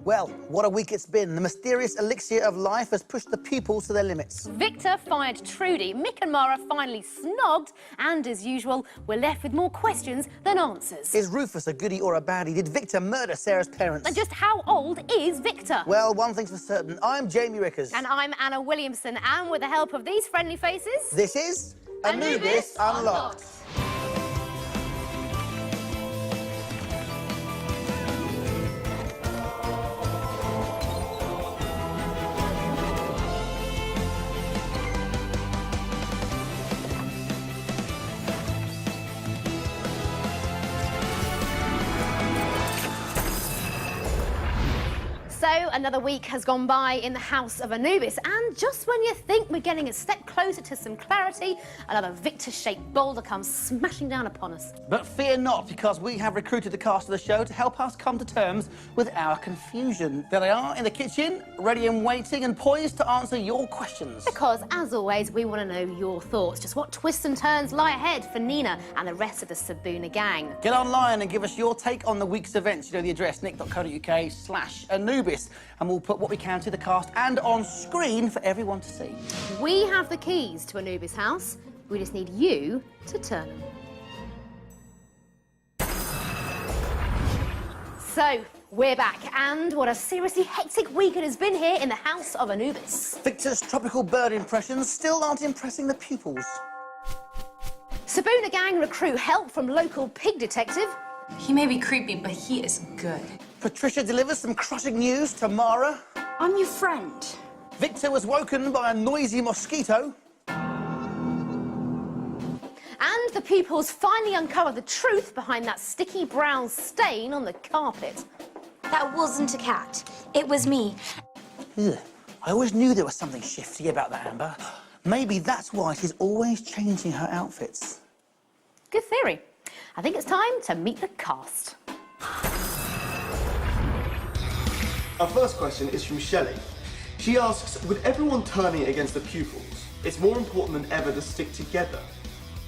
Well, what a week it's been. The mysterious elixir of life has pushed the pupils to their limits. Victor fired Trudy, Mick and Mara finally snogged, and as usual, we're left with more questions than answers. Is Rufus a goodie or a baddie? Did Victor murder Sarah's parents? And just how old is Victor? Well, one thing's for certain. I'm Jamie Rickers. And I'm Anna Williamson, and with the help of these friendly faces... This is Anubis Unlocked. So, another week has gone by in the house of Anubis, and just when you think we're getting a step closer to some clarity, another Victor-shaped boulder comes smashing down upon us. But fear not, because we have recruited the cast of the show to help us come to terms with our confusion. There they are in the kitchen, ready and waiting and poised to answer your questions. Because, as always, we want to know your thoughts. Just what twists and turns lie ahead for Nina and the rest of the Sabuna gang. Get online and give us your take on the week's events. You know the address, nick.co.uk/Anubis. And we'll put what we can to the cast and on screen for everyone to see. We have the keys to Anubis' house. We just need you to turn them. So, we're back, and what a seriously hectic week it has been here in the house of Anubis. Victor's tropical bird impressions still aren't impressing the pupils. Sabuna gang recruit help from local pig detective. He may be creepy, but he is good. Patricia delivers some crushing news to Mara. I'm your friend. Victor was woken by a noisy mosquito. And the pupils finally uncover the truth behind that sticky brown stain on the carpet. That wasn't a cat. It was me. Ugh. I always knew there was something shifty about that Amber. Maybe that's why she's always changing her outfits. Good theory. I think it's time to meet the cast. Our first question is from Shelley. She asks, with everyone turning against the pupils, it's more important than ever to stick together.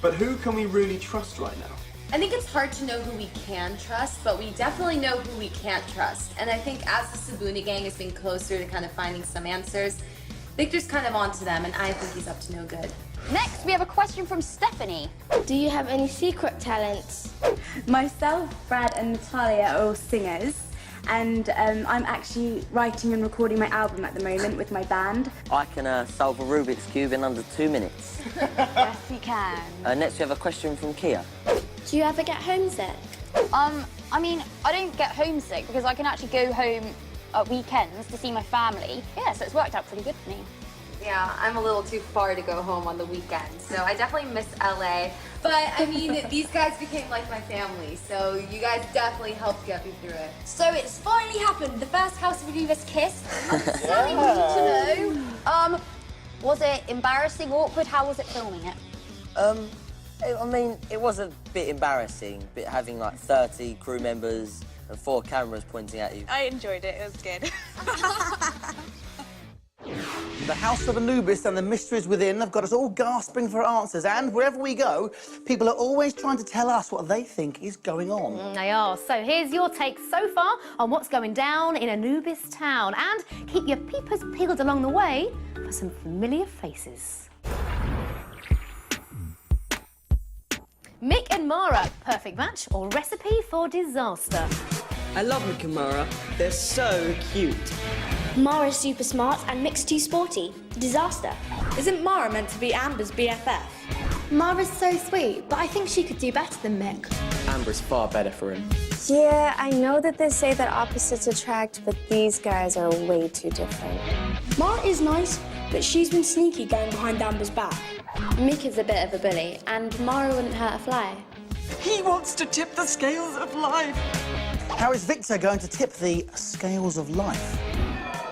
But who can we really trust right now? I think it's hard to know who we can trust, but we definitely know who we can't trust. And I think as the Sabuna gang has been closer to kind of finding some answers, Victor's kind of onto them, and I think he's up to no good. Next, we have a question from Stephanie. Do you have any secret talents? Myself, Brad and Natalia are all singers, and I'm actually writing and recording my album at the moment with my band. I can solve a Rubik's Cube in under 2 minutes. Yes, we can. Next, we have a question from Kia. Do you ever get homesick? I mean, I don't get homesick because I can actually go home at weekends to see my family. Yeah, so it's worked out pretty good for me. Yeah, I'm a little too far to go home on the weekend, so I definitely miss LA. But, I mean, these guys became like my family, so you guys definitely helped get me through it. So it's finally happened. The first House of Anubis kiss. Something we need to know. Was it embarrassing, awkward? How was it filming it? I mean, it was a bit embarrassing, but having like 30 crew members and 4 cameras pointing at you. I enjoyed it. It was good. The House of Anubis and the mysteries within have got us all gasping for answers, and wherever we go, people are always trying to tell us what they think is going on. They are. So here's your take so far on what's going down in Anubis town, and keep your peepers peeled along the way for some familiar faces. Mick and Mara, perfect match or recipe for disaster? I love Mick and Mara. They're so cute. Mara's super smart and Mick's too sporty. Disaster. Isn't Mara meant to be Amber's BFF? Mara's so sweet, but I think she could do better than Mick. Amber's far better for him. Yeah, I know that they say that opposites attract, but these guys are way too different. Mara is nice, but she's been sneaky going behind Amber's back. Mick is a bit of a bully, and Mara wouldn't hurt a fly. He wants to tip the scales of life. How is Victor going to tip the scales of life?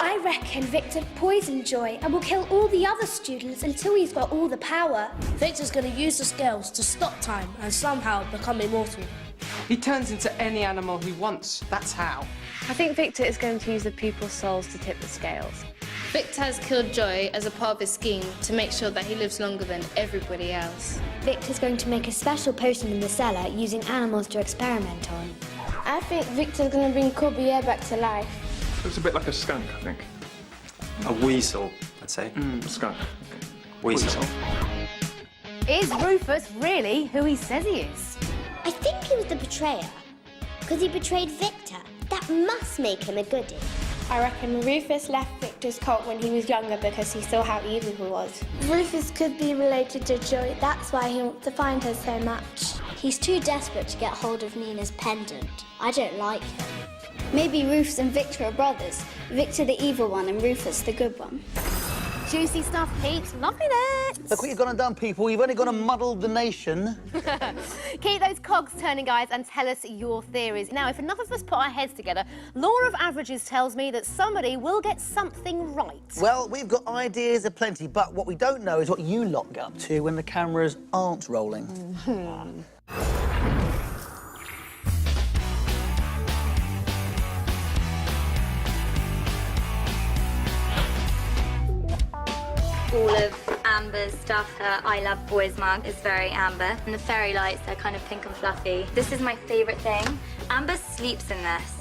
I reckon Victor poisoned Joy and will kill all the other students until he's got all the power. Victor's going to use the scales to stop time and somehow become immortal. He turns into any animal he wants. That's how. I think Victor is going to use the pupils' souls to tip the scales. Victor has killed Joy as a part of his scheme to make sure that he lives longer than everybody else. Victor's going to make a special potion in the cellar using animals to experiment on. I think Victor's going to bring Corbier back to life. Looks a bit like a skunk, I think. A weasel, I'd say. Skunk. Weasel. Is Rufus really who he says he is? I think he was the betrayer. Because he betrayed Victor. That must make him a goodie. I reckon Rufus left Victor's cult when he was younger because he saw how evil he was. Rufus could be related to Joy. That's why he wants to find her so much. He's too desperate to get hold of Nina's pendant. I don't like him. Maybe Rufus and Victor are brothers. Victor the evil one and Rufus the good one. Juicy stuff, peeps. Lovely there. Look what you've gone and done, people. You've only gone and muddled the nation. Keep those cogs turning, guys, and tell us your theories. Now, if enough of us put our heads together, law of averages tells me that somebody will get something right. Well, we've got ideas aplenty, but what we don't know is what you lot get up to when the cameras aren't rolling. All of Amber's stuff, her I Love Boys mug is very Amber. And the fairy lights, they're kind of pink and fluffy. This is my favorite thing. Amber sleeps in this.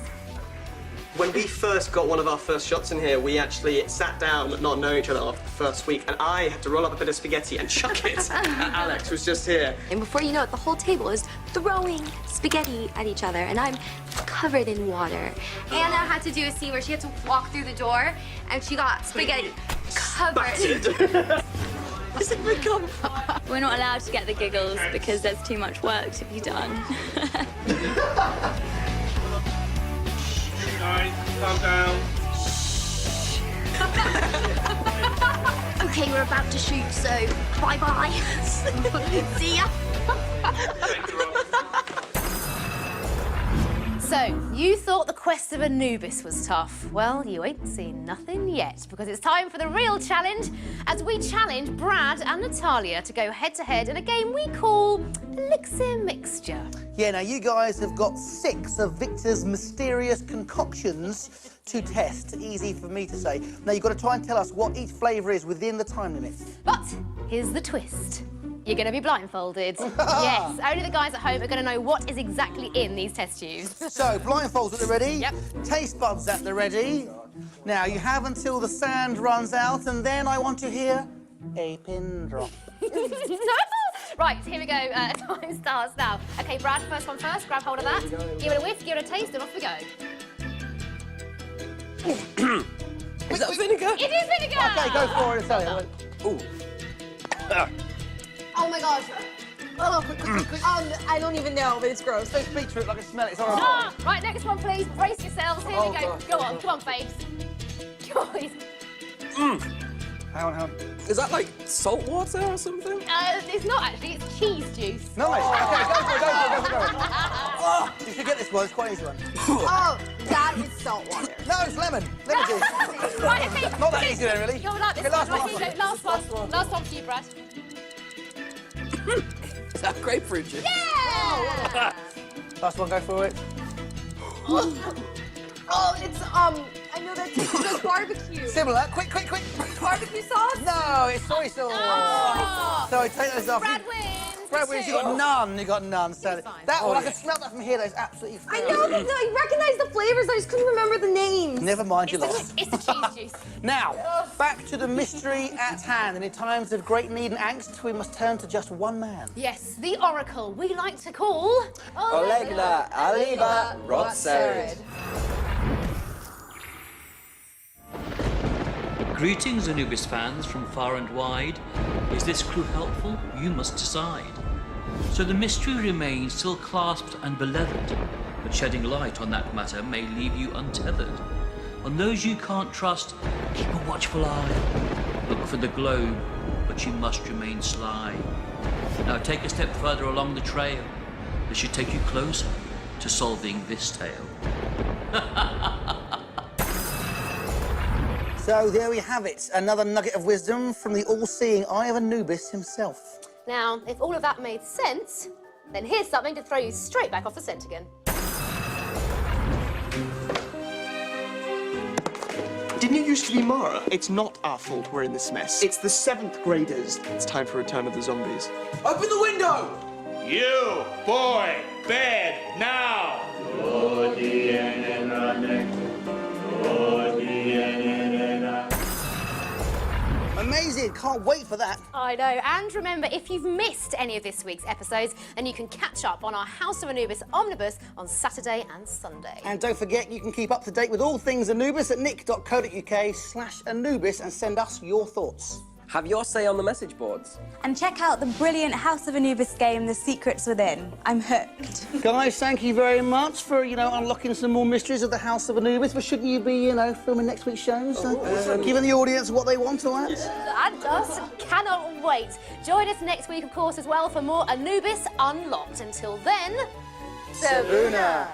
When we first got one of our first shots in here, we actually sat down, not knowing each other after the first week, and I had to roll up a bit of spaghetti and chuck it at Alex, who's just here. And before you know it, the whole table is throwing spaghetti at each other, and I'm covered in water. Anna had to do a scene where she had to walk through the door, and she got spaghetti covered. We're not allowed to get the giggles because there's too much work to be done. Calm down. Okay, we're about to shoot, so bye-bye. See ya. So, you thought the quest of Anubis was tough. Well, you ain't seen nothing yet, because it's time for the real challenge, as we challenge Brad and Natalia to go head-to-head in a game we call Elixir Mixture. Yeah, now you guys have got 6 of Victor's mysterious concoctions to test. Easy for me to say. Now you've got to try and tell us what each flavour is within the time limit. But here's the twist. You're going to be blindfolded. Yes, only the guys at home are going to know what is exactly in these test tubes. So, blindfolds at the ready. Yep. Taste buds at the ready. Now, you have until the sand runs out, and then I want to hear a pin drop. Right, here we go. Time starts now. OK, Brad, first one first. Grab hold of that. Give it a whiff, give it a taste, and off we go. Is that vinegar? It is vinegar! OK, go for it, Natalia. Ooh. Oh my gosh. Oh, quick. I don't even know, but it's gross. Don't speak to it like I smell it. It's horrible. Ah, right, next one, please. Brace yourselves. Here we go. God. Go on, come on, babes. Guys. Hang on. Is that like salt water or something? It's not actually, it's cheese juice. Nice. OK, go for it. Oh, you should get this one. It's quite an easy one. Oh, that is salt water. No, it's lemon. Lemon juice. Right, OK. Not that easy then, really. Go like this Okay, one. last Right, here you go. Last one. Last one for you, Brad. Is that grapefruit juice? Yeah! Last one, go for it. Oh, it's, I know that tastes like barbecue. Similar. Quick. Barbecue sauce? No, it's soy sauce. Oh. Sorry, take those off. Brad wins. Brad wins. You got none. You got none. So that one, I can smell that from here. That is absolutely I know, I recognize the flavors, I just couldn't remember the names. Never mind, you lost. It's the cheese juice. Now, back to the mystery at hand. And in times of great need and angst, we must turn to just one man. Yes, the oracle we like to call... Olegla Aliba Rotserid. Greetings, Anubis fans from far and wide. Is this clue helpful? You must decide. So the mystery remains still clasped and beleathered, but shedding light on that matter may leave you untethered. On those you can't trust, keep a watchful eye. Look for the globe, but you must remain sly. Now take a step further along the trail. This should take you closer to solving this tale. So there we have it. Another nugget of wisdom from the all-seeing eye of Anubis himself. Now, if all of that made sense, then here's something to throw you straight back off the scent again. Didn't it used to be Mara? It's not our fault we're in this mess. It's the 7th graders. It's time for Return of the Zombies. Open the window! You, boy, bed, now! amazing. Can't wait for that. I know. And remember, if you've missed any of this week's episodes, then you can catch up on our House of Anubis omnibus on Saturday and Sunday. And don't forget, you can keep up to date with all things Anubis at nick.co.uk/Anubis and send us your thoughts. Have your say on the message boards. And check out the brilliant House of Anubis game, The Secrets Within. I'm hooked. Guys, thank you very much for, unlocking some more mysteries of the House of Anubis. But shouldn't you be, filming next week's shows? Giving the audience what they want to that? And us cannot wait. Join us next week, of course, as well for more Anubis Unlocked. Until then, Sabuna.